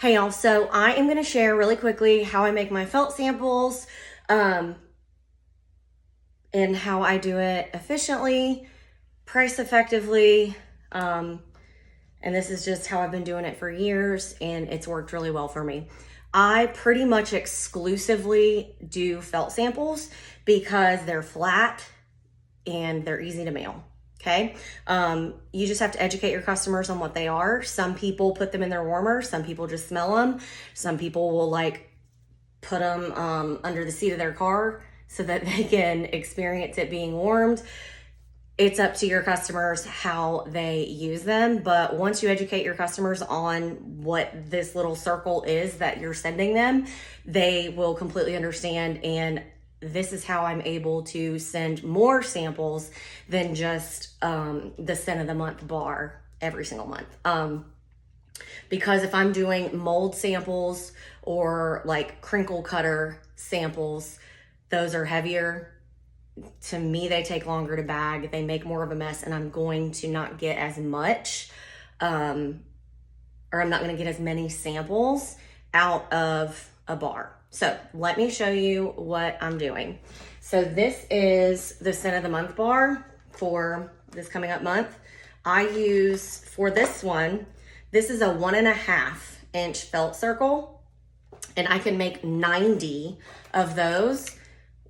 Hey y'all, so I am going to share really quickly how I make my felt samples and how I do it efficiently, price effectively, and this is just how I've been doing it for years and it's worked really well for me. I pretty much exclusively do felt samples because they're flat and they're easy to mail. Okay. You just have to educate your customers on what they are. Some people put them in their warmer. Some people just smell them. Some people will like put them under the seat of their car so that they can experience it being warmed. It's up to your customers how they use them. But once you educate your customers on what this little circle is that you're sending them, they will completely understand. And this is how I'm able to send more samples than just the scent of the month bar every single month. Because if I'm doing mold samples or like crinkle cutter samples, those are heavier. To me, they take longer to bag. They make more of a mess, and I'm going to not get as much, or I'm not going to get as many samples out of a bar. So let me show you what I'm doing. So this is the scent of the month bar for this coming up month. I use, for this one, this is a 1.5 inch felt circle, and I can make 90 of those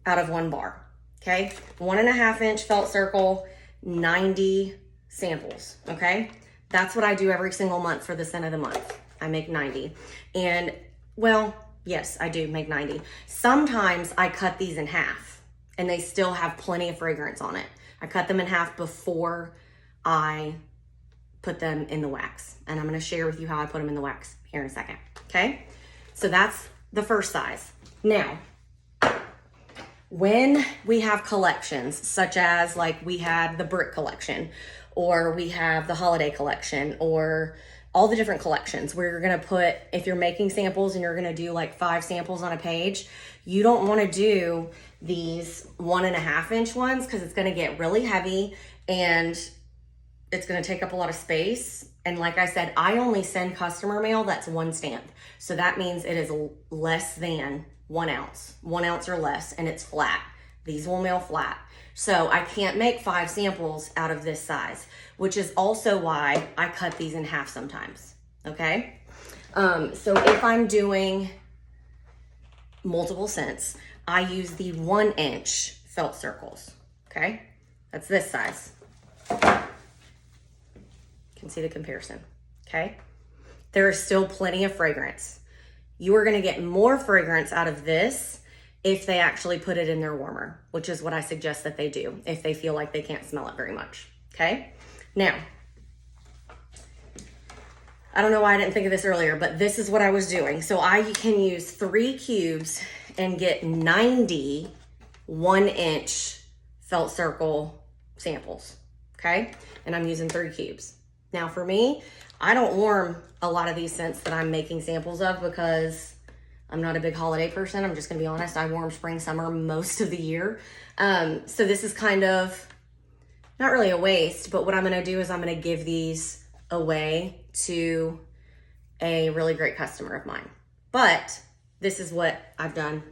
out of one bar. Okay, 1.5 inch felt circle, 90 samples. Okay, that's what I do every single month for the scent of the month. I make 90. And well, yes, I do make 90. Sometimes I cut these in half and they still have plenty of fragrance on it. I cut them in half before I put them in the wax. And I'm going to share with you how I put them in the wax here in a second. Okay, so that's the first size. Now, when we have collections, such as like we had the brick collection, or we have the holiday collection, or all the different collections where you're going to put, if you're making samples and you're going to do like 5 samples on a page, you don't want to do these 1.5 inch ones because it's going to get really heavy and it's going to take up a lot of space. And like I said, I only send customer mail that's 1 stamp. So that means it is less than 1 ounce, 1 ounce or less, and it's flat. These will mail flat. So I can't make 5 samples out of this size, which is also why I cut these in half sometimes, okay? So if I'm doing multiple scents, I use the 1 inch felt circles, okay? That's this size. You can see the comparison, okay? There is still plenty of fragrance. You are gonna get more fragrance out of this if they actually put it in their warmer, which is what I suggest that they do if they feel like they can't smell it very much, okay? Now, I don't know why I didn't think of this earlier, but this is what I was doing. So I can use 3 cubes and get 90 1 inch felt circle samples, okay? And I'm using 3 cubes. Now for me, I don't warm a lot of these scents that I'm making samples of because I'm not a big holiday person. I'm just gonna be honest. I warm spring, summer most of the year. So this is kind of not really a waste, but what I'm gonna do is I'm gonna give these away to a really great customer of mine. But this is what I've done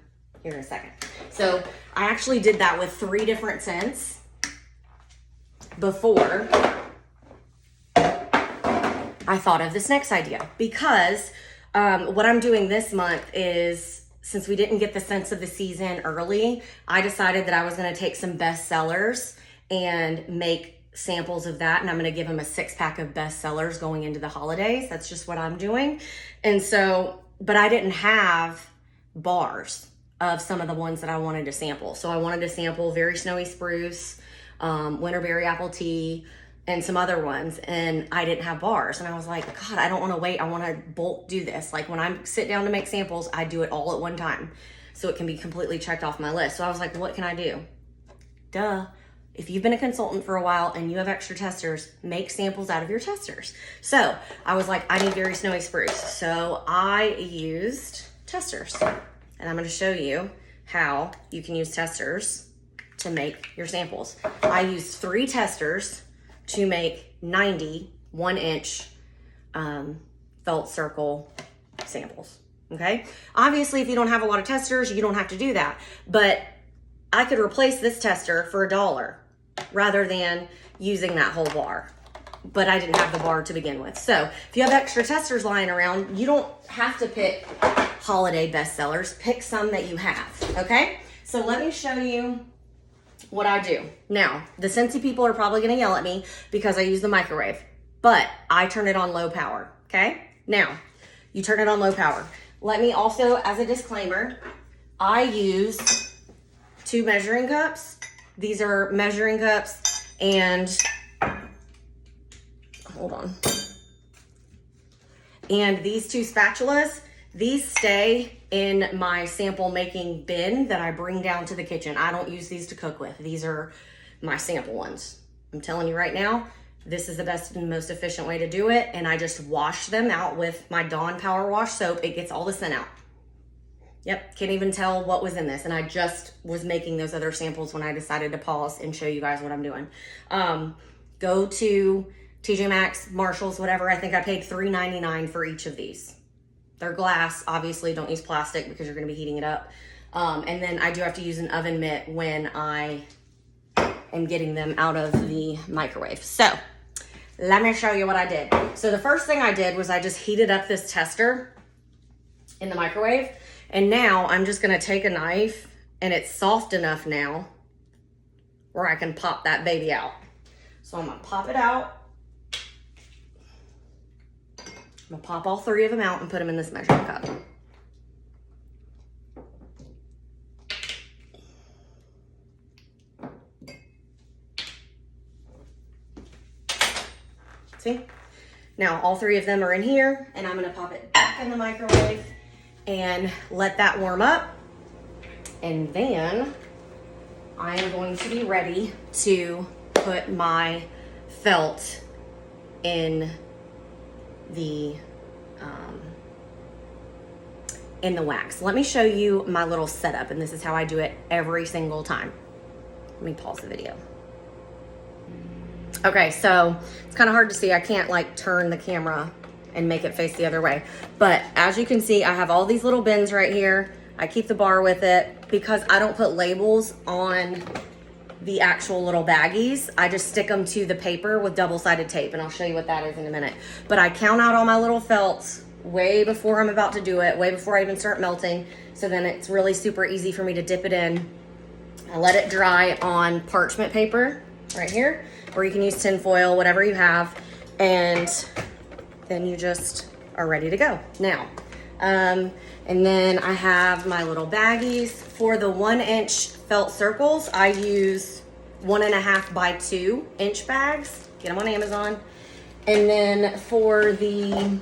here in a second. So I actually did that with 3 different scents before I thought of this next idea, because what I'm doing this month is, since we didn't get the scents of the season early, I decided that I was going to take some best sellers and make samples of that, and I'm going to give them a 6-pack of best sellers going into the holidays. That's just what I'm doing. And so, but I didn't have bars of some of the ones that I wanted to sample. So I wanted to sample Very Snowy Spruce, Winterberry Apple Tea, and some other ones, and I didn't have bars. And I was like, God, I don't want to wait. I want to bulk do this. Like when I sit down to make samples, I do it all at one time so it can be completely checked off my list. So I was like, what can I do? Duh. If you've been a consultant for a while and you have extra testers, make samples out of your testers. So I was like, I need Very Snowy Spruce. So I used testers, and I'm going to show you how you can use testers to make your samples. I used 3 testers to make 90 1 inch felt circle samples, okay? Obviously, if you don't have a lot of testers, you don't have to do that. But I could replace this tester for $1 rather than using that whole bar. But I didn't have the bar to begin with. So if you have extra testers lying around, you don't have to pick holiday bestsellers. Pick some that you have, okay? So let me show you what I do. Now, the Scentsy people are probably gonna yell at me because I use the microwave, but I turn it on low power, okay? Now, you turn it on low power. Let me also, as a disclaimer, I use 2 measuring cups. These are measuring cups, and hold on. And these 2 spatulas, these stay in my sample making bin that I bring down to the kitchen. I don't use these to cook with. These are my sample ones. I'm telling you right now, this is the best and most efficient way to do it. And I just wash them out with my Dawn Power Wash soap. It gets all the scent out. Yep, can't even tell what was in this. And I just was making those other samples when I decided to pause and show you guys what I'm doing. Go to TJ Maxx, Marshalls, whatever. I think I paid $3.99 for each of these. They're glass, obviously don't use plastic because you're gonna be heating it up. And then I do have to use an oven mitt when I am getting them out of the microwave. So let me show you what I did. So the first thing I did was I just heated up this tester in the microwave. And now I'm just gonna take a knife, and it's soft enough now where I can pop that baby out. So I'm gonna pop it out. I'm gonna pop all 3 of them out and put them in this measuring cup. See? Now all 3 of them are in here, and I'm gonna pop it back in the microwave and let that warm up. And then I am going to be ready to put my felt in the wax. Let me show you my little setup, and this is how I do it every single time. Let me pause the video. Okay, so it's kind of hard to see. I can't like turn the camera and make it face the other way. But as you can see, I have all these little bins right here. I keep the bar with it because I don't put labels on the actual little baggies. I just stick them to the paper with double-sided tape, and I'll show you what that is in a minute. But I count out all my little felts way before I'm about to do it, way before I even start melting. So then it's really super easy for me to dip it in. I let it dry on parchment paper right here, or you can use tin foil, whatever you have. And then you just are ready to go. Now, and then I have my little baggies. For the 1-inch felt circles, I use 1.5 by 2 inch bags. Get them on Amazon. And then for the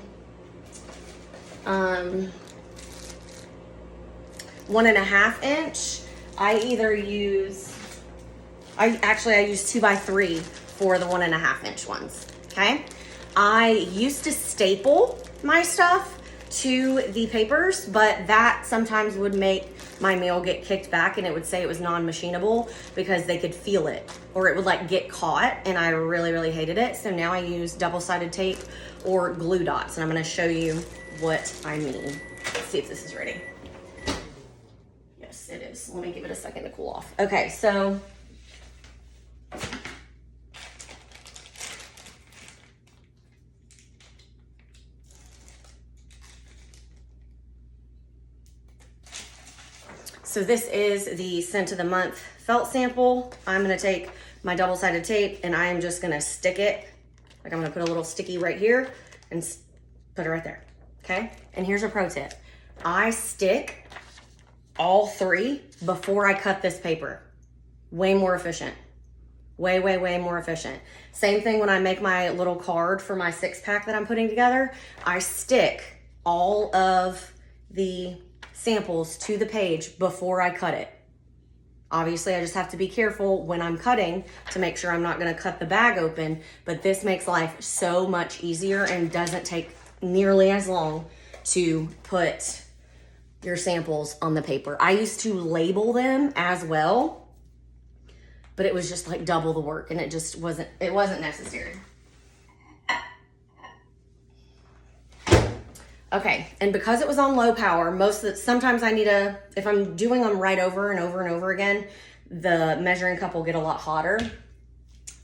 1.5 inch, I use 2 by 3 for the 1.5 inch ones, okay? I used to staple my stuff to the papers, but that sometimes would make my meal get kicked back, and it would say it was non-machinable because they could feel it, or it would like get caught, and I really, really hated it. So now I use double-sided tape or glue dots, and I'm gonna show you what I mean. Let's see if this is ready. Yes, it is. Let me give it a second to cool off. Okay, so this is the scent of the month felt sample. I'm gonna take my double-sided tape and I am just gonna stick it, like I'm gonna put a little sticky right here and put it right there, okay? And here's a pro tip. I stick all 3 before I cut this paper. Way more efficient. Way, way, way more efficient. Same thing when I make my little card for my 6-pack that I'm putting together. I stick all of the samples to the page before I cut it. Obviously, I just have to be careful when I'm cutting to make sure I'm not gonna cut the bag open, but this makes life so much easier and doesn't take nearly as long to put your samples on the paper. I used to label them as well, but it was just like double the work, and it just wasn't necessary. Okay, and because it was on low power, sometimes I need if I'm doing them right over and over and over again, the measuring cup will get a lot hotter.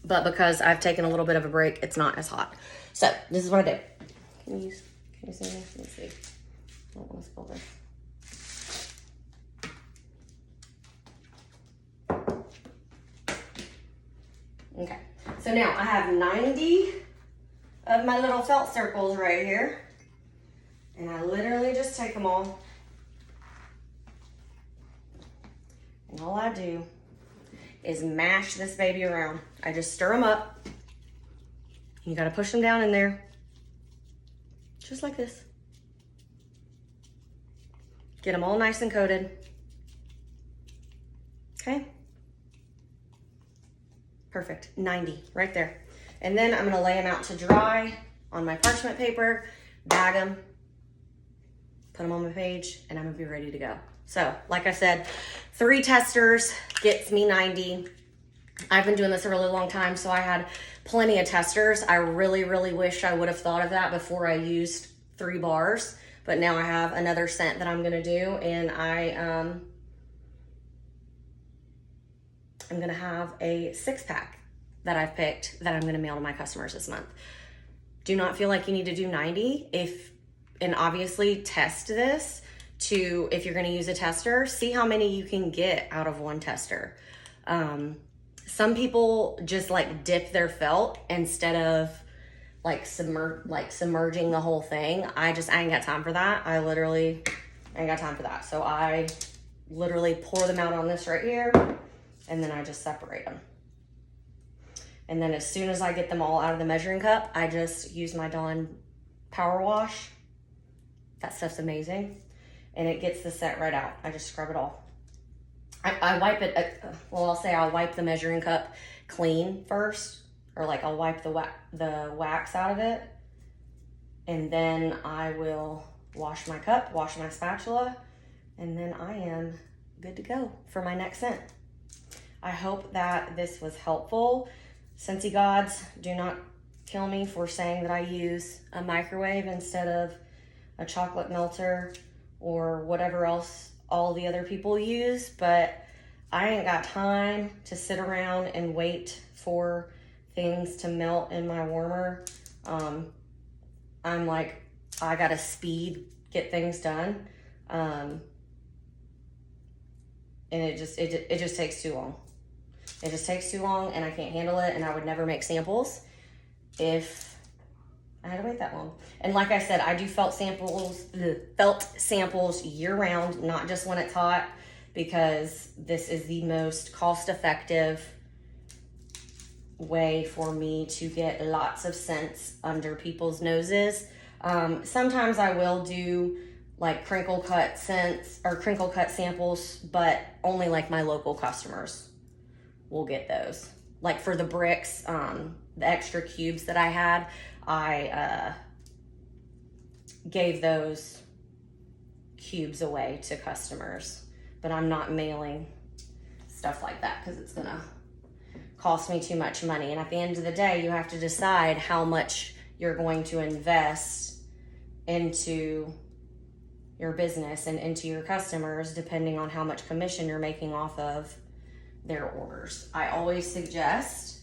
But because I've taken a little bit of a break, it's not as hot. So this is what I do. Can you see this? Let me see. I don't want to spill this. Okay, so now I have 90 of my little felt circles right here. And I literally just take them all. And all I do is mash this baby around. I just stir them up. You gotta push them down in there. Just like this. Get them all nice and coated. Okay. Perfect, 90 right there. And then I'm gonna lay them out to dry on my parchment paper, bag them, put them on my page, and I'm gonna be ready to go. So, like I said, 3 testers gets me 90. I've been doing this a really long time, so I had plenty of testers. I really, really wish I would have thought of that before I used 3 bars, but now I have another scent that I'm gonna do, and I'm gonna have a 6-pack that I've picked that I'm gonna mail to my customers this month. Do not feel like you need to do 90 and obviously test this if you're gonna use a tester, see how many you can get out of one tester. Some people just like dip their felt instead of like submerging the whole thing. I ain't got time for that. I ain't got time for that. So I literally pour them out on this right here, and then I just separate them. And then as soon as I get them all out of the measuring cup, I just use my Dawn Power Wash. That stuff's amazing. And it gets the scent right out. I just scrub it all. I wipe it, I'll say I'll wipe the measuring cup clean first, or like I'll wipe the wax out of it. And then I will wash my cup, wash my spatula, and then I am good to go for my next scent. I hope that this was helpful. Scentsy gods, do not kill me for saying that I use a microwave instead of a chocolate melter or whatever else all the other people use, but I ain't got time to sit around and wait for things to melt in my warmer. I'm like, I gotta get things done. And it just takes too long. It just takes too long, and I can't handle it, and I would never make samples if I had to wait that long. And like I said, I do felt samples year round, not just when it's hot, because this is the most cost-effective way for me to get lots of scents under people's noses. Sometimes I will do like crinkle cut scents or crinkle cut samples, but only like my local customers will get those. Like for the bricks, the extra cubes that I had, I gave those cubes away to customers, but I'm not mailing stuff like that because it's gonna cost me too much money. And at the end of the day, you have to decide how much you're going to invest into your business and into your customers, depending on how much commission you're making off of their orders. I always suggest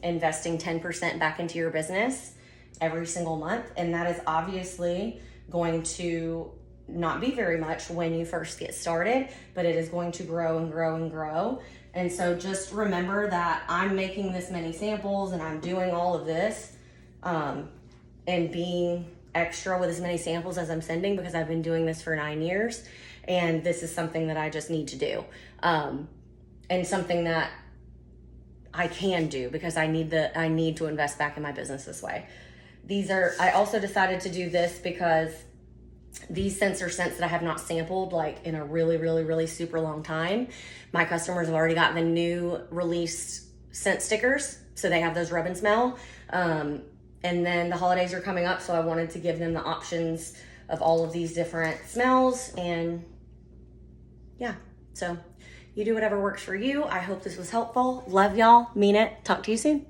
investing 10% back into your business every single month, and that is obviously going to not be very much when you first get started, but it is going to grow and grow and grow. And so just remember that I'm making this many samples and I'm doing all of this and being extra with as many samples as I'm sending, because I've been doing this for 9 years, and this is something that I just need to do, and something that I can do because I need to invest back in my business this way. I also decided to do this because these scents are scents that I have not sampled like in a really, really, really super long time. My customers have already got the new released scent stickers, so they have those rub and smell. And then the holidays are coming up, so I wanted to give them the options of all of these different smells. And yeah, so you do whatever works for you. I hope this was helpful. Love y'all. Mean it. Talk to you soon.